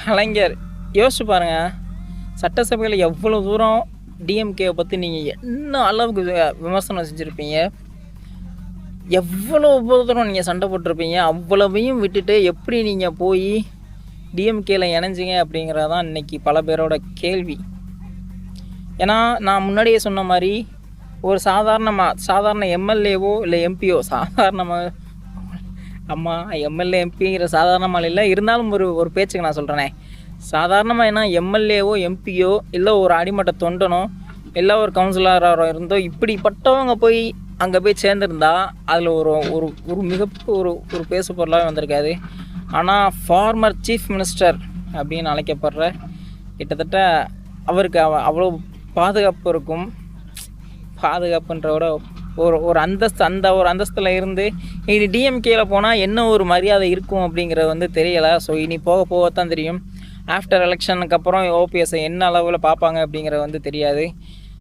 கலைஞர் யோசிச்சு பாருங்கள், சட்டசபையில் எவ்வளோ தூரம் டிஎம்கேவை பற்றி நீங்கள் என்ன அளவுக்கு விமர்சனம் செஞ்சுருப்பீங்க, எவ்வளோ தூரம் நீங்கள் சண்டை போட்டிருப்பீங்க. அவ்வளவையும் விட்டுட்டு எப்படி நீங்கள் போய் டிஎம்கேல இணைஞ்சிங்க அப்படிங்கிறதான் இன்றைக்கி பல பேரோட கேள்வி. ஏன்னா நான் முன்னாடியே சொன்ன மாதிரி ஒரு சாதாரண எம்எல்ஏவோ இல்லை எம்பியோ, சாதாரணமாக எம்எல்ஏ எம்பிங்கிற சாதாரணமாக இல்லை, இருந்தாலும் ஒரு பேச்சுக்கு நான் சொல்கிறேனே, சாதாரணமாக ஏன்னா எம்எல்ஏவோ எம்பியோ இல்லை ஒரு அடிமட்ட தொண்டனோ இல்லை ஒரு கவுன்சிலராக இருந்தோ இப்படிப்பட்டவங்க போய் அங்கே போய் சேர்ந்துருந்தா அதில் ஒரு மிகப்பெரிய ஒரு பேசு பொருளாகவே வந்திருக்காது. ஆனால் ஃபார்மர் சீஃப் மினிஸ்டர் அப்படின்னு அழைக்கப்படுற கிட்டத்தட்ட அவருக்கு அவ்வளோ பாதுகாப்பு இருக்கும். பாதுகாப்புன்றோட ஒரு அந்தஸ்தில் இருந்து இனி டிஎம்கேயில் போனால் என்ன ஒரு மரியாதை இருக்கும் அப்படிங்கிறது தெரியலை. ஸோ இனி போகத்தான் தெரியும். ஆஃப்டர் எலெக்ஷனுக்கு அப்புறம் ஓபிஎஸ்ஸை என்ன அளவில் பார்ப்பாங்க அப்படிங்கிறது தெரியாது.